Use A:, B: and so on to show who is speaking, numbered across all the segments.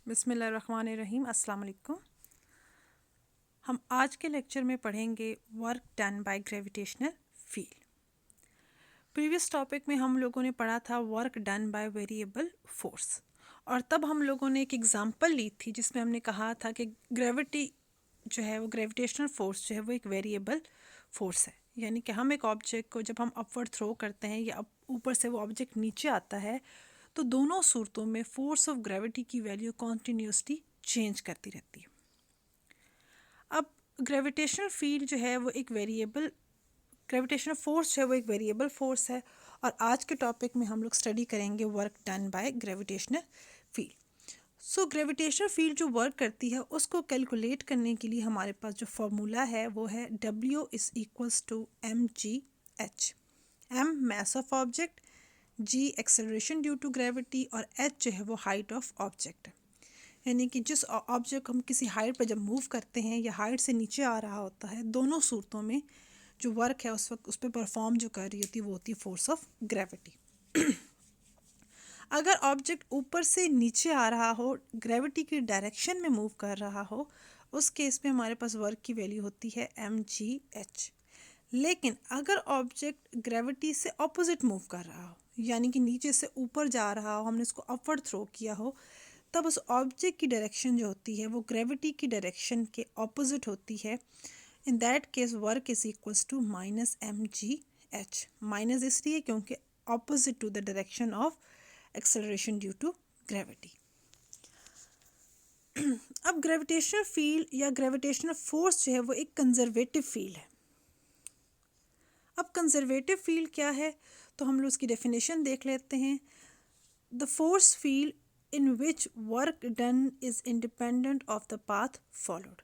A: बिस्मिल्लाहिर्रहमानिर्रहीम। अस्सलाम वालेकुम। हम आज के लेक्चर में पढ़ेंगे work done by gravitational field. Previous topic में हम लोगों ने पढ़ा था work done by variable force, और तब हम लोगों ने एक एग्जांपल ली थी जिसमें हमने कहा था कि ग्रेविटी जो है वो ग्रेविटेशनल फोर्स जो है वो एक वेरिएबल फोर्स है। यानी कि हम एक ऑब्जेक्ट को जब हम अपवर्ड थ्रो करते हैं या ऊपर से वो ऑब्जेक्ट नीचे आता है तो दोनों सूरतों में फोर्स ऑफ ग्रेविटी की वैल्यू कॉन्टीन्यूसली चेंज करती रहती है। अब ग्रेविटेशनल फील्ड जो है वो एक वेरिएबल, ग्रेविटेशनल फोर्स जो है वो एक वेरिएबल फोर्स है, और आज के टॉपिक में हम लोग स्टडी करेंगे work done by gravitational field. So gravitational field जो वर्क करती है उसको कैलकुलेट करने के लिए हमारे पास जो फॉर्मूला है वो है W is equals to mgh। m mass of object, g acceleration due to gravity, और h जो है वो हाइट ऑफ ऑब्जेक्ट है। यानी कि जिस ऑब्जेक्ट हम किसी हाइट पर जब मूव करते हैं या हाइट से नीचे आ रहा होता है, दोनों सूरतों में जो वर्क है उस वक्त उस पर परफॉर्म जो कर रही होती है वो होती है फोर्स ऑफ ग्रेविटी। अगर ऑब्जेक्ट ऊपर से नीचे आ रहा हो, ग्रेविटी की डायरेक्शन में मूव कर रहा हो, उस केस में हमारे पास वर्क की वैल्यू होती है mgh। लेकिन अगर ऑब्जेक्ट ग्रेविटी से ऑपोजिट मूव कर रहा हो, यानी कि नीचे से ऊपर जा रहा हो, हमने इसको अपवर्ड थ्रो किया हो, तब उस ऑब्जेक्ट की डायरेक्शन जो होती है वो ग्रेविटी की डायरेक्शन के ऑपोजिट होती है। In that case work is equals to minus mgh। Minus इसलिए क्योंकि opposite to the direction of acceleration due to gravity. अब ग्रेविटेशनल फील्ड या ग्रेविटेशनल फोर्स जो है वो एक कंजर्वेटिव फील्ड है। अब कंजर्वेटिव फील्ड क्या है तो हम लोग उसकी डेफिनेशन देख लेते हैं। The force field in which work done is independent of the path followed.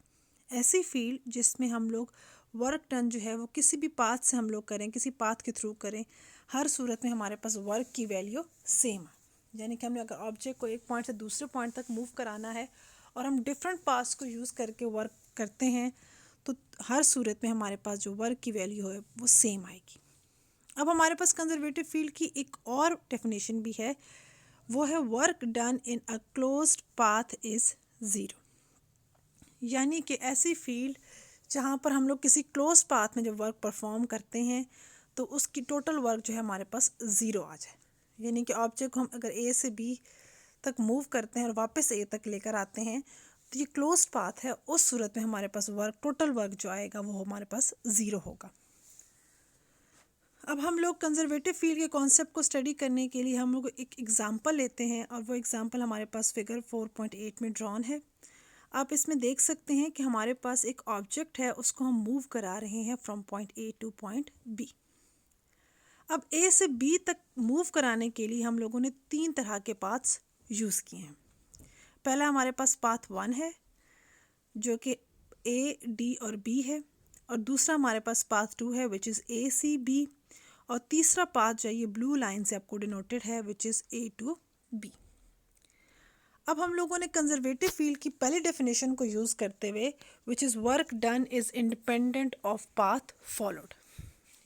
A: ऐसी फील्ड जिसमें हम लोग वर्क डन जो है वो किसी भी पाथ से हम लोग करें, किसी पाथ के थ्रू करें, हर सूरत में हमारे पास वर्क की वैल्यू सेम है। यानी कि हमने अगर ऑब्जेक्ट को एक पॉइंट से दूसरे पॉइंट तक मूव कराना है और हम डिफरेंट पाथ्स को यूज़ करके वर्क करते हैं तो हर सूरत में हमारे पास जो वर्क की वैल्यू है वो सेम आएगी। अब हमारे पास कंजर्वेटिव फील्ड की एक और डेफिनेशन भी है, वो है work done in a closed path is zero. यानी कि ऐसी फील्ड जहाँ पर हम लोग किसी क्लोज पाथ में जब वर्क परफॉर्म करते हैं तो उसकी टोटल वर्क जो है हमारे पास ज़ीरो आ जाए। यानी कि ऑब्जेक्ट को हम अगर ए से बी तक मूव करते हैं और वापस ए तक लेकर आते हैं तो ये क्लोज्ड पाथ है, उस सूरत में हमारे पास वर्क, टोटल वर्क जो आएगा वो हमारे पास ज़ीरो होगा। अब हम लोग कंजर्वेटिव फील्ड के कॉन्सेप्ट को स्टडी करने के लिए हम लोग एक एग्जांपल लेते हैं, और वो एग्जांपल हमारे पास फिगर 4.8 में ड्रॉन है। आप इसमें देख सकते हैं कि हमारे पास एक ऑब्जेक्ट है, उसको हम मूव करा रहे हैं from point A to point B. अब ए से बी तक मूव कराने के लिए हम लोगों ने तीन तरह के पाथ्स यूज़ किए हैं। पहला हमारे पास पाथ 1 है जो कि ए, डी और बी है, और दूसरा हमारे पास पाथ 2 है which is A, C, B, और तीसरा पाथ जो है ये ब्लू लाइन से आपको डिनोटेड है which is A to B. अब हम लोगों ने कंजर्वेटिव फील्ड की पहली डेफिनेशन को यूज़ करते हुए which is work done is independent of path followed.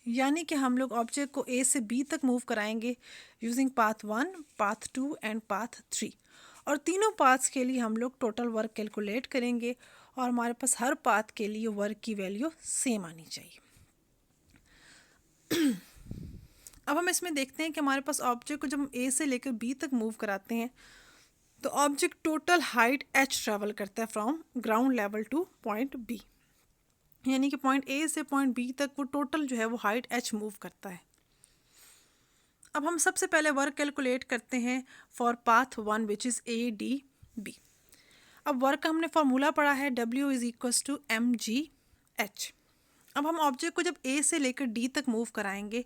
A: यानी कि हम लोग ऑब्जेक्ट को ए से बी तक मूव कराएंगे using path 1, path 2 and path 3, और तीनों पाथ्स के लिए हम लोग टोटल वर्क कैलकुलेट करेंगे और हमारे पास हर पाथ के लिए वर्क की वैल्यू सेम आनी चाहिए। अब हम इसमें देखते हैं कि हमारे पास ऑब्जेक्ट को जब हम ए से लेकर बी तक मूव कराते हैं तो object total height h travel करता है from ground level to point B. यानी कि पॉइंट ए से पॉइंट बी तक वो टोटल जो है वो हाइट h मूव करता है। अब हम सबसे पहले वर्क कैलकुलेट करते हैं for path 1 which is A, D, B. अब वर्क का हमने फॉर्मूला पढ़ा है W is equals to mgh। अब हम ऑब्जेक्ट को जब ए से लेकर डी तक मूव कराएंगे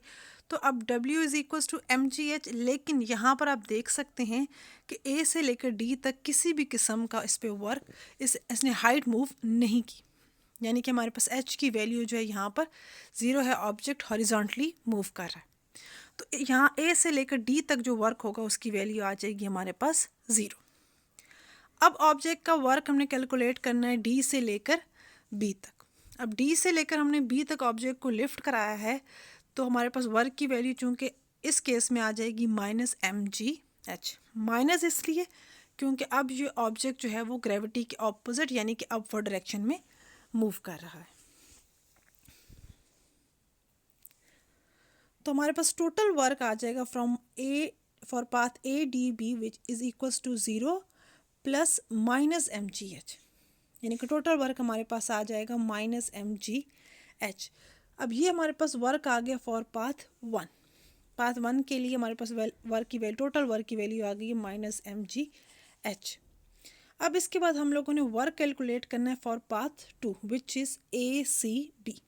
A: तो अब W is equals to mgh, लेकिन यहाँ पर आप देख सकते हैं कि ए से लेकर डी तक किसी भी किस्म का इस पर वर्क इसने हाइट मूव नहीं की। यानी कि हमारे पास h की वैल्यू जो है यहाँ पर ज़ीरो है, ऑब्जेक्ट हॉरिजॉन्टली मूव कर रहा है। तो यहाँ ए से लेकर डी तक जो वर्क होगा उसकी वैल्यू आ जाएगी हमारे पास ज़ीरो। अब ऑब्जेक्ट का वर्क हमने कैलकुलेट करना है डी से लेकर बी तक। अब डी से लेकर हमने बी तक ऑब्जेक्ट को लिफ्ट कराया है तो हमारे पास वर्क की वैल्यू चूँकि इस केस में आ जाएगी माइनस mgh। माइनस इसलिए क्योंकि अब ये ऑब्जेक्ट जो है वो ग्रेविटी के ऑपोजिट यानी कि अपवर्ड डायरेक्शन में मूव कर रहा है। तो हमारे पास टोटल वर्क आ जाएगा from A for path A D B which is equals to 0 plus minus M G H, यानी कि टोटल वर्क हमारे पास आ जाएगा माइनस एम जी एच। अब ये हमारे पास वर्क आ गया फॉर पाथ 1। पाथ 1 के लिए हमारे पास वर्क की वैल्यू, टोटल वर्क की वैल्यू आ गई है माइनस एम जी एच। अब इसके बाद हम लोगों ने वर्क कैलकुलेट करना है for path 2 which is A C B.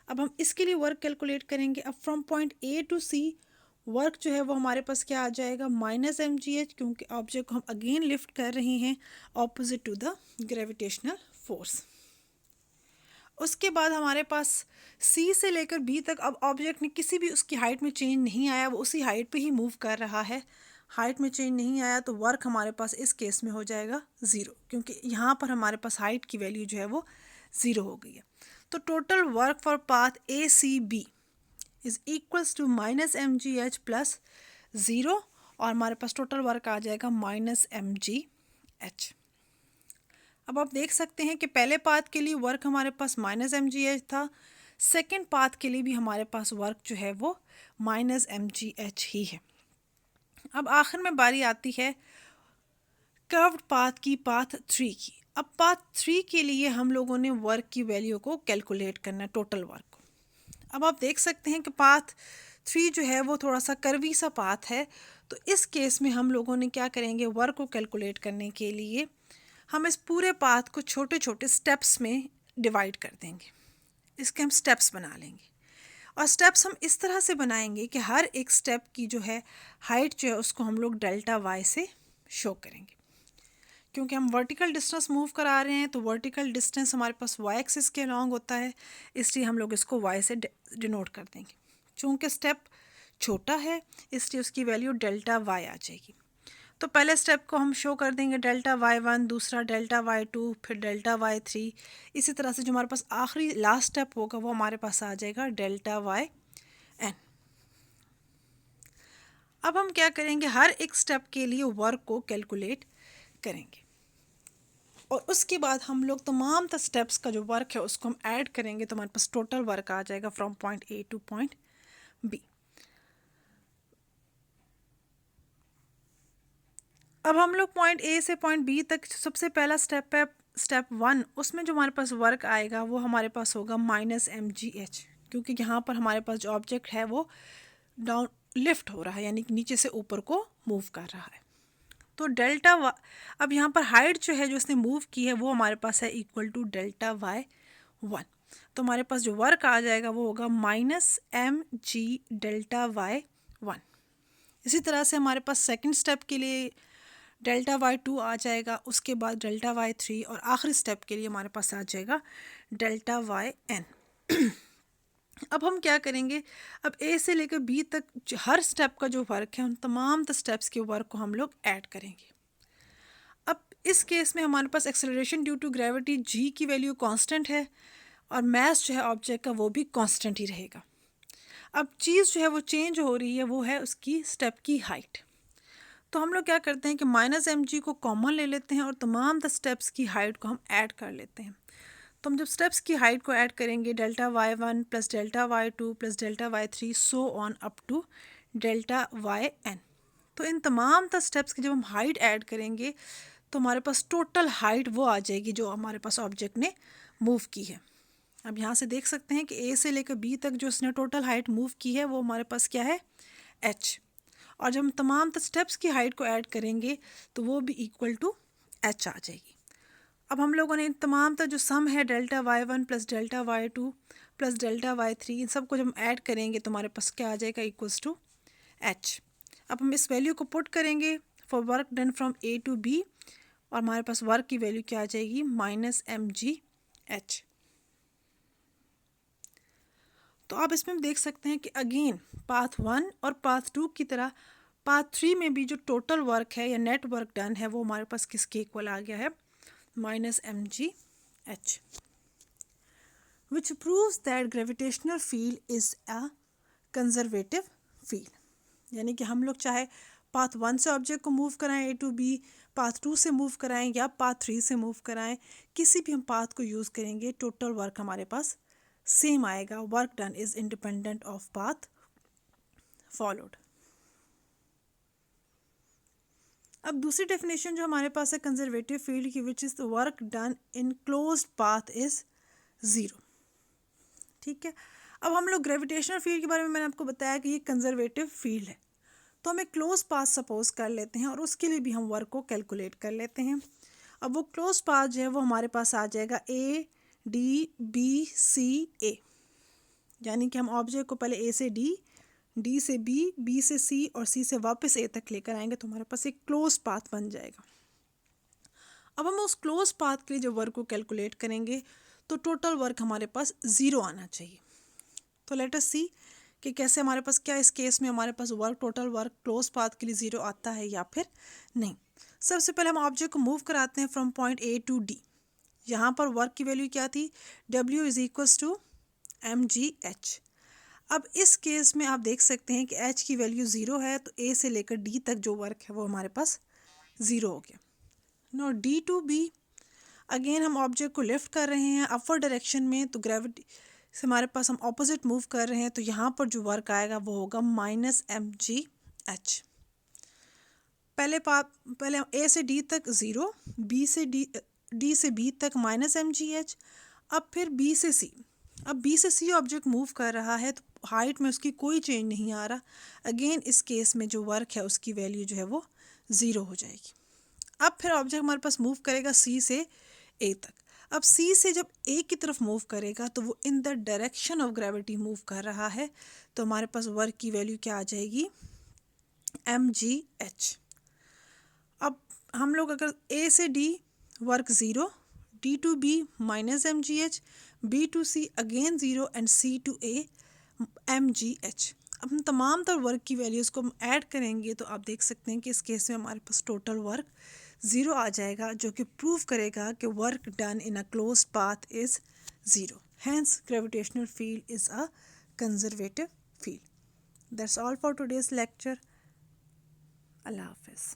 A: अब हम इसके लिए वर्क कैलकुलेट करेंगे। अब from point A to C work जो है वो हमारे पास क्या आ जाएगा माइनस एम जी एच, क्योंकि ऑब्जेक्ट को हम अगेन लिफ्ट कर रहे हैं opposite to the gravitational force. उसके बाद हमारे पास सी से लेकर बी तक अब ऑब्जेक्ट ने किसी भी उसकी हाइट में चेंज नहीं आया, वो उसी हाइट पे ही मूव कर रहा है। हाइट में चेंज नहीं आया तो वर्क हमारे पास इस केस में हो जाएगा 0, क्योंकि यहाँ पर हमारे पास हाइट की वैल्यू जो है वो 0 हो गई है। तो total work for path A C B is equals to minus M G H plus 0, और हमारे पास टोटल वर्क आ जाएगा माइनस एम जी एच। अब आप देख सकते हैं कि पहले पाथ के लिए वर्क हमारे पास माइनस एम जी एच था, सेकेंड पाथ के लिए भी हमारे पास वर्क जो है वो माइनस एम जी एच ही है। अब आखिर में बारी आती है कर्व्ड पाथ की, पाथ 3 की। अब पाथ 3 के लिए हम लोगों ने वर्क की वैल्यू को कैलकुलेट करना है, टोटल वर्क को। अब आप देख सकते हैं कि पाथ 3 जो है वो थोड़ा सा कर्वी सा पाथ है, तो इस केस में हम लोगों ने क्या करेंगे, वर्क को कैलकुलेट करने के लिए हम इस पूरे पाथ को छोटे छोटे स्टेप्स में डिवाइड कर देंगे। इसके हम स्टेप्स बना लेंगे, और स्टेप्स हम इस तरह से बनाएंगे कि हर एक स्टेप की जो है हाइट जो है उसको हम लोग डेल्टा वाई से शो करेंगे। क्योंकि हम वर्टिकल डिस्टेंस मूव करा रहे हैं तो वर्टिकल डिस्टेंस हमारे पास वाई एक्सिस के अलॉन्ग होता है, इसलिए हम लोग इसको वाई से डिनोट कर देंगे। चूँकि स्टेप छोटा है इसलिए उसकी वैल्यू डेल्टा वाई आ जाएगी। तो पहले स्टेप को हम शो कर देंगे डेल्टा वाई 1, दूसरा डेल्टा वाई 2, फिर डेल्टा वाई 3। इसी तरह से जो हमारे पास आखिरी लास्ट स्टेप होगा वो हमारे पास आ जाएगा डेल्टा वाई एन। अब हम क्या करेंगे, हर एक स्टेप के लिए वर्क को कैलकुलेट करेंगे, और उसके बाद हम लोग तमाम द स्टेप्स का जो वर्क है उसको हम ऐड करेंगे, तो हमारे पास टोटल वर्क आ जाएगा from point A to point B. अब हम लोग पॉइंट ए से पॉइंट बी तक सबसे पहला स्टेप है स्टेप 1, उसमें जो हमारे पास वर्क आएगा वो हमारे पास होगा माइनस एम जी एच, क्योंकि यहाँ पर हमारे पास जो ऑब्जेक्ट है वो डाउन लिफ्ट हो रहा है, यानी कि नीचे से ऊपर को मूव कर रहा है। तो अब यहाँ पर हाइट जो है जो इसने मूव की है वो हमारे पास है इक्वल टू डेल्टा वाई 1। तो हमारे पास जो वर्क आ जाएगा वो होगा minus M G delta Y 1। इसी तरह से हमारे पास सेकंड स्टेप के लिए डेल्टा वाई 2 आ जाएगा, उसके बाद डेल्टा वाई 3, और आखिरी स्टेप के लिए हमारे पास आ जाएगा डेल्टा वाई एन। अब हम क्या करेंगे, अब ए से लेकर बी तक हर स्टेप का जो वर्क है उन तमाम द स्टेप्स के वर्क को हम लोग ऐड करेंगे। अब इस केस में हमारे पास acceleration due to gravity G की वैल्यू कांस्टेंट है, और मास जो है ऑब्जेक्ट का वो भी कांस्टेंट ही रहेगा। अब चीज़ जो है वो चेंज हो रही है, वो है उसकी स्टेप की हाइट। तो हम लोग क्या करते हैं कि माइनस एम जी को कॉमन ले लेते हैं और तमाम द स्टेप्स की हाइट को हम ऐड कर लेते हैं। तो हम जब स्टेप्स की हाइट को ऐड करेंगे delta Y 1 plus delta Y 2 plus delta Y 3 so on up to delta Y N. तो इन तमाम द स्टेप्स की जब हम हाइट ऐड करेंगे तो हमारे पास टोटल हाइट वो आ जाएगी जो हमारे पास ऑब्जेक्ट ने मूव की है। अब यहाँ से देख सकते हैं कि ए से लेकर बी तक जो उसने टोटल हाइट मूव की है वो हमारे पास क्या है, एच। और जब हम तमाम द स्टेप्स की हाइट को ऐड करेंगे तो वो भी इक्वल टू एच आ जाएगी। अब हम लोगों ने इन तमाम का जो सम है delta Y 1 plus delta Y 2 plus delta Y 3, इन सब को जब हम ऐड करेंगे तो हमारे पास क्या आ जाएगा, इक्वल्स टू एच। अब हम इस वैल्यू को पुट करेंगे for work done from A to B, और हमारे पास वर्क की वैल्यू क्या आ जाएगी, माइनस एम जी एच। तो आप इसमें देख सकते हैं कि अगेन पाथ 1 और पाथ 2 की तरह पाथ 3 में भी जो टोटल वर्क है या नेट वर्क डन है वो हमारे पास किसके इक्वल आ गया है, minus M G H, which proves that gravitational field is a conservative field. यानी कि हम लोग चाहे पाथ 1 से ऑब्जेक्ट को मूव कराएं A to B, पाथ 2 से मूव कराएं या पाथ 3 से मूव कराएं, किसी भी हम पाथ को यूज़ करेंगे टोटल वर्क हमारे पास सेम आएगा. Work done is independent of path followed. अब दूसरी डेफिनेशन जो हमारे पास है कंजर्वेटिव फील्ड की, which is the work done in closed path is zero. ठीक है. अब हम लोग ग्रेविटेशनल फील्ड के बारे में मैंने आपको बताया कि ये कंजर्वेटिव फील्ड है, तो हम एक क्लोज पाथ सपोज कर लेते हैं और उसके लिए भी हम वर्क को कैलकुलेट कर लेते हैं. अब वो क्लोज पाथ जो है वो हमारे पास आ जाएगा ADBCA, यानी कि हम ऑब्जेक्ट को पहले A से D से B से C और C से वापस A तक लेकर आएंगे तो हमारे पास एक क्लोज पाथ बन जाएगा. अब हम उस क्लोज पाथ के लिए जब वर्क को कैलकुलेट करेंगे तो टोटल वर्क हमारे पास ज़ीरो आना चाहिए. तो लेट अस सी कि कैसे हमारे पास, क्या इस केस में हमारे पास work, total work close path के लिए ज़ीरो आता है या फिर नहीं. सबसे पहले हम ऑब्जेक्ट को मूव कराते हैं from point A to D. यहाँ पर वर्क की वैल्यू क्या थी, W is equals to mgh. अब इस केस में आप देख सकते हैं कि h की वैल्यू ज़ीरो है तो A से लेकर D तक जो वर्क है वो हमारे पास ज़ीरो हो गया. No D to B, again हम ऑब्जेक्ट को लिफ्ट कर रहे हैं अपवर्ड डायरेक्शन में, तो ग्रेविटी से हमारे पास हम ऑपोजिट मूव कर रहे हैं तो यहाँ पर जो वर्क आएगा वो होगा -mgh. पहले A से D तक ज़ीरो, D से B तक -mgh. अब फिर B से C, अब B से C ऑब्जेक्ट मूव कर रहा है तो हाइट में उसकी कोई चेंज नहीं आ रहा. अगेन इस केस में जो वर्क है उसकी वैल्यू जो है वो ज़ीरो हो जाएगी. अब फिर ऑब्जेक्ट हमारे पास मूव करेगा C से A तक. अब C से जब A की तरफ मूव करेगा तो वो in the direction of gravity move कर रहा है तो हमारे पास वर्क की वैल्यू क्या आ जाएगी, mgh. अब हम लोग अगर A से D work zero, D to B -mgh, B to C again zero and C to A mgh. अब हम तमाम तर वर्क की वैल्यूज़ को हम ऐड करेंगे तो आप देख सकते हैं कि इस केस में हमारे पास टोटल वर्क ज़ीरो आ जाएगा, जो कि प्रूव करेगा कि work done in a close path is zero. Hence gravitational field is a conservative field. That's all for today's lecture. अल्लाह हाफिज़.